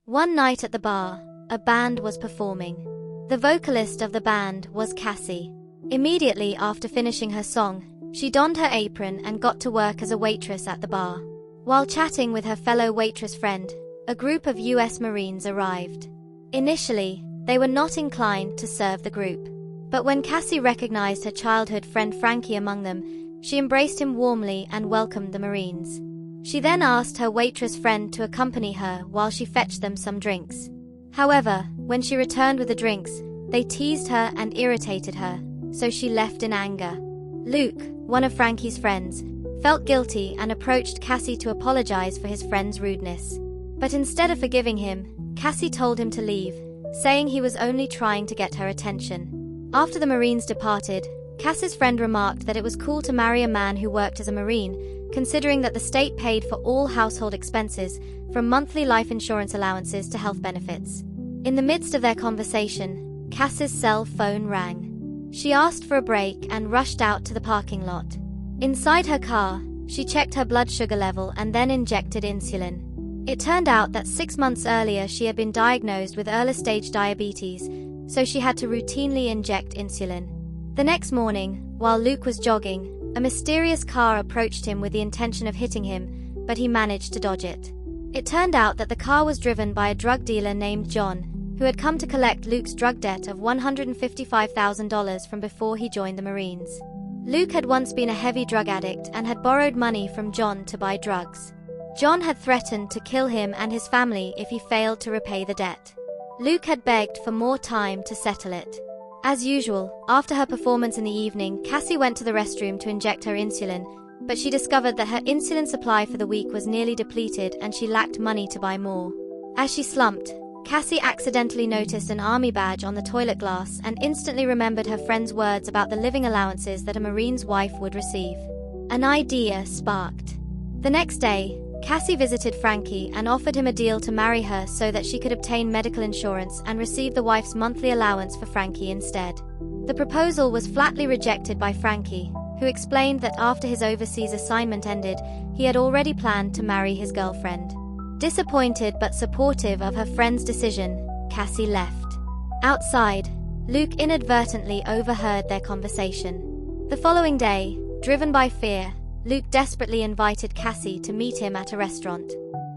One night at the bar, a band was performing. The vocalist of the band was Cassie. Immediately after finishing her song, she donned her apron and got to work as a waitress at the bar. While chatting with her fellow waitress friend, a group of US Marines arrived. Initially, they were not inclined to serve the group. But when Cassie recognized her childhood friend Frankie among them, she embraced him warmly and welcomed the Marines. She then asked her waitress friend to accompany her while she fetched them some drinks. However, when she returned with the drinks, they teased her and irritated her, so she left in anger. Luke, one of Frankie's friends, felt guilty and approached Cassie to apologize for his friend's rudeness. But instead of forgiving him, Cassie told him to leave, saying he was only trying to get her attention. After the Marines departed, Cassie's friend remarked that it was cool to marry a man who worked as a Marine, considering that the state paid for all household expenses, from monthly life insurance allowances to health benefits. In the midst of their conversation, Cassie's cell phone rang. She asked for a break and rushed out to the parking lot. Inside her car, she checked her blood sugar level and then injected insulin. It turned out that 6 months earlier she had been diagnosed with early-stage diabetes, so she had to routinely inject insulin. The next morning, while Luke was jogging, a mysterious car approached him with the intention of hitting him, but he managed to dodge it. It turned out that the car was driven by a drug dealer named John, who had come to collect Luke's drug debt of $155,000 from before he joined the Marines. Luke had once been a heavy drug addict and had borrowed money from John to buy drugs. John had threatened to kill him and his family if he failed to repay the debt. Luke had begged for more time to settle it. As usual, after her performance in the evening, Cassie went to the restroom to inject her insulin, but she discovered that her insulin supply for the week was nearly depleted and she lacked money to buy more. As she slumped, Cassie accidentally noticed an army badge on the toilet glass and instantly remembered her friend's words about the living allowances that a Marine's wife would receive. An idea sparked. The next day, Cassie visited Frankie and offered him a deal to marry her so that she could obtain medical insurance and receive the wife's monthly allowance for Frankie instead. The proposal was flatly rejected by Frankie, who explained that after his overseas assignment ended, he had already planned to marry his girlfriend. Disappointed but supportive of her friend's decision, Cassie left. Outside, Luke inadvertently overheard their conversation. The following day, driven by fear, Luke desperately invited Cassie to meet him at a restaurant.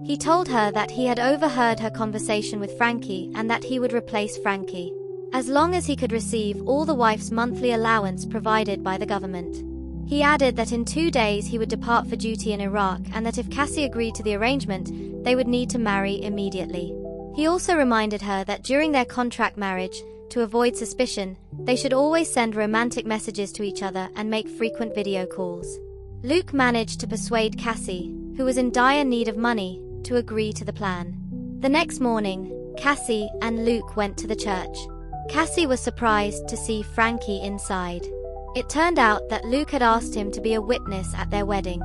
He told her that he had overheard her conversation with Frankie and that he would replace Frankie, as long as he could receive all the wife's monthly allowance provided by the government. He added that in 2 days he would depart for duty in Iraq and that if Cassie agreed to the arrangement, they would need to marry immediately. He also reminded her that during their contract marriage, to avoid suspicion, they should always send romantic messages to each other and make frequent video calls. Luke managed to persuade Cassie, who was in dire need of money, to agree to the plan. The next morning, Cassie and Luke went to the church. Cassie was surprised to see Frankie inside. It turned out that Luke had asked him to be a witness at their wedding.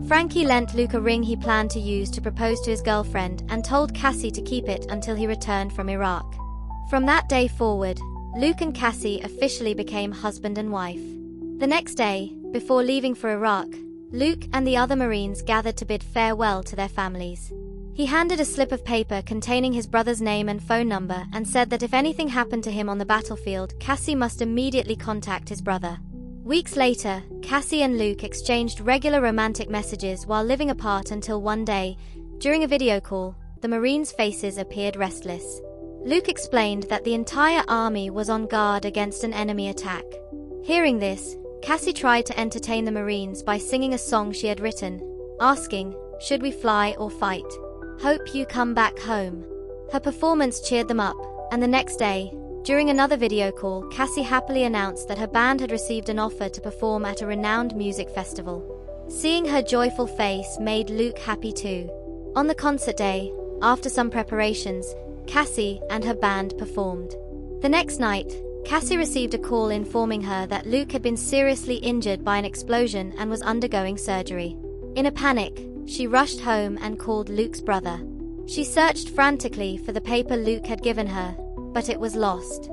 Frankie lent Luke a ring he planned to use to propose to his girlfriend and told Cassie to keep it until he returned from Iraq. From that day forward, Luke and Cassie officially became husband and wife. The next day, before leaving for Iraq, Luke and the other Marines gathered to bid farewell to their families. He handed a slip of paper containing his brother's name and phone number and said that if anything happened to him on the battlefield, Cassie must immediately contact his brother. Weeks later, Cassie and Luke exchanged regular romantic messages while living apart until one day, during a video call, the Marines' faces appeared restless. Luke explained that the entire army was on guard against an enemy attack. Hearing this, Cassie tried to entertain the Marines by singing a song she had written, asking, "Should we fly or fight? Hope you come back home." Her performance cheered them up, and the next day, during another video call, Cassie happily announced that her band had received an offer to perform at a renowned music festival. Seeing her joyful face made Luke happy too. On the concert day, after some preparations, Cassie and her band performed. The next night, Cassie received a call informing her that Luke had been seriously injured by an explosion and was undergoing surgery. In a panic, she rushed home and called Luke's brother. She searched frantically for the paper Luke had given her, but it was lost.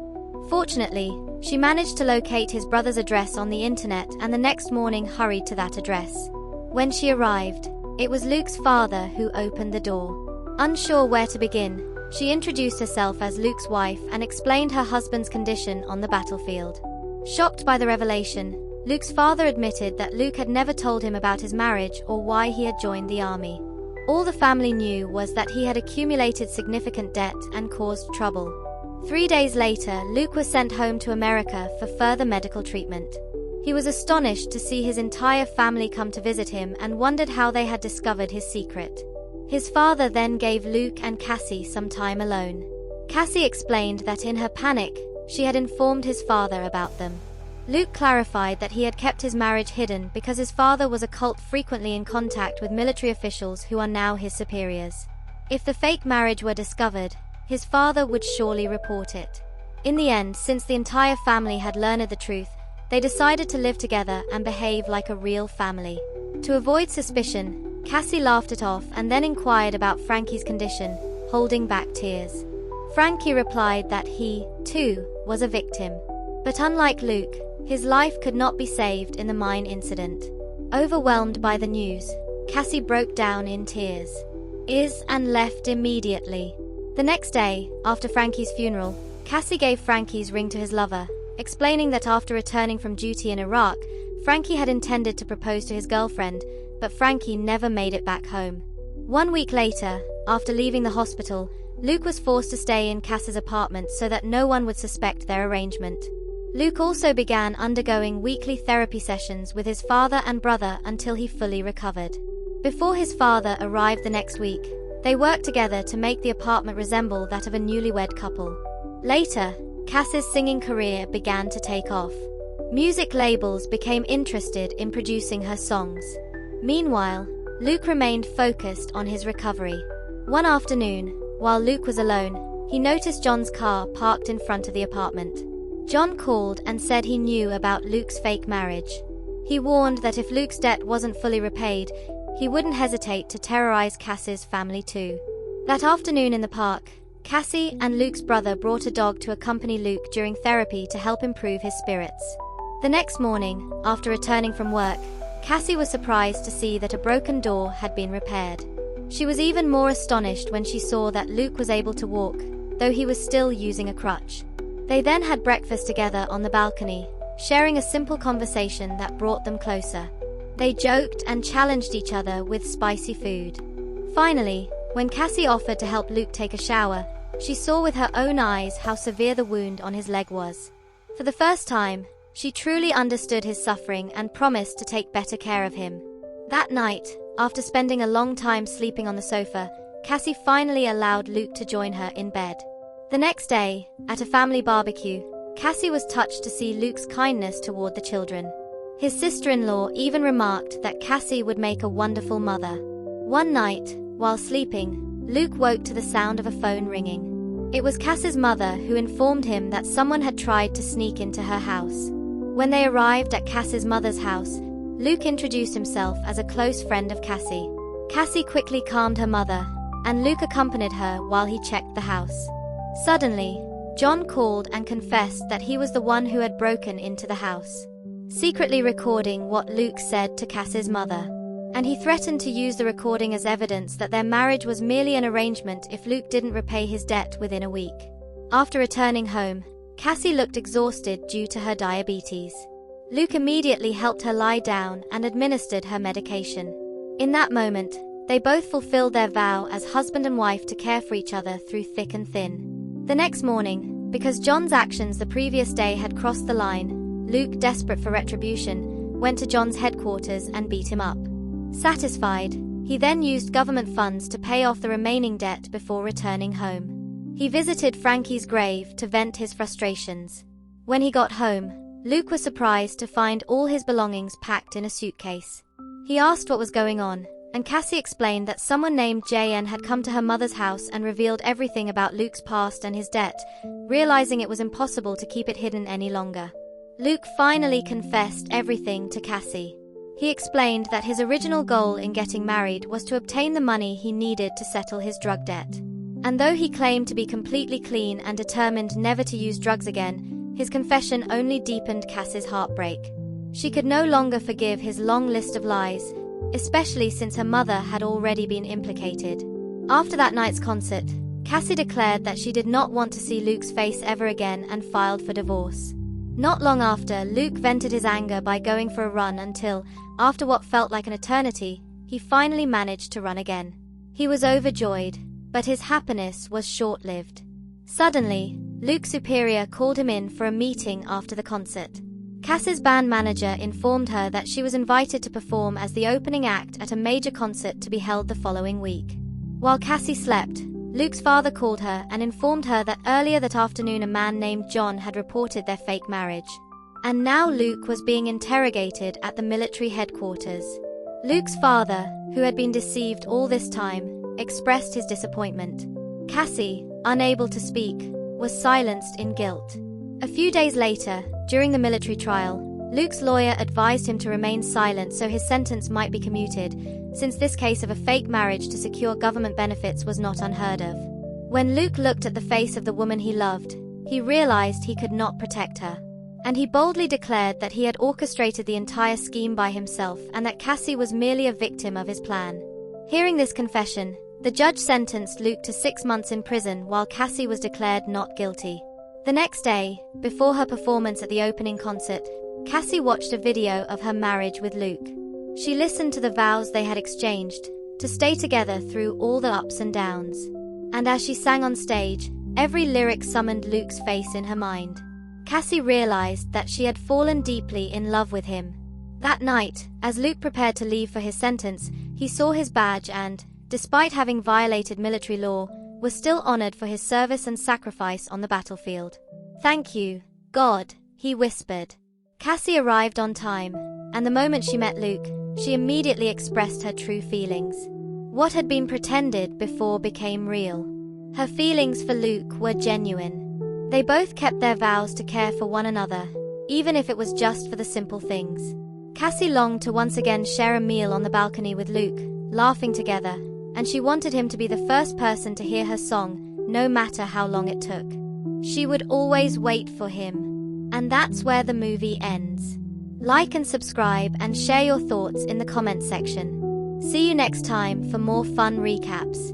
Fortunately, she managed to locate his brother's address on the internet and the next morning hurried to that address. When she arrived, it was Luke's father who opened the door. Unsure where to begin, She introduced herself as Luke's wife and explained her husband's condition on the battlefield. Shocked by the revelation, Luke's father admitted that Luke had never told him about his marriage or why he had joined the army. All the family knew was that he had accumulated significant debt and caused trouble. 3 days later, Luke was sent home to America for further medical treatment. He was astonished to see his entire family come to visit him and wondered how they had discovered his secret. His father then gave Luke and Cassie some time alone. Cassie explained that in her panic, she had informed his father about them. Luke clarified that he had kept his marriage hidden because his father was a cult frequently in contact with military officials who are now his superiors. If the fake marriage were discovered, his father would surely report it. In the end, since the entire family had learned the truth, they decided to live together and behave like a real family. To avoid suspicion, Cassie laughed it off and then inquired about Frankie's condition, holding back tears. Frankie replied that he, too, was a victim. But unlike Luke, his life could not be saved in the mine incident. Overwhelmed by the news, Cassie broke down in tears and left immediately. The next day, after Frankie's funeral, Cassie gave Frankie's ring to his lover, explaining that after returning from duty in Iraq, Frankie had intended to propose to his girlfriend, but Frankie never made it back home. 1 week later, after leaving the hospital, Luke was forced to stay in Cassie's apartment so that no one would suspect their arrangement. Luke also began undergoing weekly therapy sessions with his father and brother until he fully recovered. Before his father arrived the next week, they worked together to make the apartment resemble that of a newlywed couple. Later, Cassie's singing career began to take off. Music labels became interested in producing her songs. Meanwhile, Luke remained focused on his recovery. One afternoon, while Luke was alone, he noticed John's car parked in front of the apartment. John called and said he knew about Luke's fake marriage. He warned that if Luke's debt wasn't fully repaid, he wouldn't hesitate to terrorize Cassie's family too. That afternoon in the park, Cassie and Luke's brother brought a dog to accompany Luke during therapy to help improve his spirits. The next morning, after returning from work, Cassie was surprised to see that a broken door had been repaired. She was even more astonished when she saw that Luke was able to walk, though he was still using a crutch. They then had breakfast together on the balcony, sharing a simple conversation that brought them closer. They joked and challenged each other with spicy food. Finally, when Cassie offered to help Luke take a shower, she saw with her own eyes how severe the wound on his leg was. For the first time, she truly understood his suffering and promised to take better care of him. That night, after spending a long time sleeping on the sofa, Cassie finally allowed Luke to join her in bed. The next day, at a family barbecue, Cassie was touched to see Luke's kindness toward the children. His sister-in-law even remarked that Cassie would make a wonderful mother. One night, while sleeping, Luke woke to the sound of a phone ringing. It was Cassie's mother who informed him that someone had tried to sneak into her house. When they arrived at Cassie's mother's house, Luke introduced himself as a close friend of Cassie. Cassie quickly calmed her mother, and Luke accompanied her while he checked the house. Suddenly, John called and confessed that he was the one who had broken into the house, secretly recording what Luke said to Cassie's mother. And he threatened to use the recording as evidence that their marriage was merely an arrangement if Luke didn't repay his debt within a week. After returning home, Cassie looked exhausted due to her diabetes. Luke immediately helped her lie down and administered her medication. In that moment, they both fulfilled their vow as husband and wife to care for each other through thick and thin. The next morning, because John's actions the previous day had crossed the line, Luke, desperate for retribution, went to John's headquarters and beat him up. Satisfied, he then used government funds to pay off the remaining debt before returning home. He visited Frankie's grave to vent his frustrations. When he got home, Luke was surprised to find all his belongings packed in a suitcase. He asked what was going on, and Cassie explained that someone named JN had come to her mother's house and revealed everything about Luke's past and his debt, realizing it was impossible to keep it hidden any longer. Luke finally confessed everything to Cassie. He explained that his original goal in getting married was to obtain the money he needed to settle his drug debt. And though he claimed to be completely clean and determined never to use drugs again, his confession only deepened Cassie's heartbreak. She could no longer forgive his long list of lies, especially since her mother had already been implicated. After that night's concert, Cassie declared that she did not want to see Luke's face ever again and filed for divorce. Not long after, Luke vented his anger by going for a run until, after what felt like an eternity, he finally managed to run again. He was overjoyed, but his happiness was short-lived. Suddenly, Luke's superior called him in for a meeting after the concert. Cassie's band manager informed her that she was invited to perform as the opening act at a major concert to be held the following week. While Cassie slept, Luke's father called her and informed her that earlier that afternoon a man named John had reported their fake marriage. And now Luke was being interrogated at the military headquarters. Luke's father, who had been deceived all this time, expressed his disappointment. Cassie, unable to speak, was silenced in guilt. A few days later, during the military trial, Luke's lawyer advised him to remain silent so his sentence might be commuted, since this case of a fake marriage to secure government benefits was not unheard of. When Luke looked at the face of the woman he loved, he realized he could not protect her. And he boldly declared that he had orchestrated the entire scheme by himself and that Cassie was merely a victim of his plan. Hearing this confession, the judge sentenced Luke to 6 months in prison while Cassie was declared not guilty. The next day, before her performance at the opening concert, Cassie watched a video of her marriage with Luke. She listened to the vows they had exchanged, to stay together through all the ups and downs. And as she sang on stage, every lyric summoned Luke's face in her mind. Cassie realized that she had fallen deeply in love with him. That night, as Luke prepared to leave for his sentence, he saw his badge and, despite having violated military law, was still honored for his service and sacrifice on the battlefield. "Thank you, God," he whispered. Cassie arrived on time, and the moment she met Luke, she immediately expressed her true feelings. What had been pretended before became real. Her feelings for Luke were genuine. They both kept their vows to care for one another, even if it was just for the simple things. Cassie longed to once again share a meal on the balcony with Luke, laughing together, and she wanted him to be the first person to hear her song, no matter how long it took. She would always wait for him. And that's where the movie ends. Like and subscribe and share your thoughts in the comments section. See you next time for more fun recaps.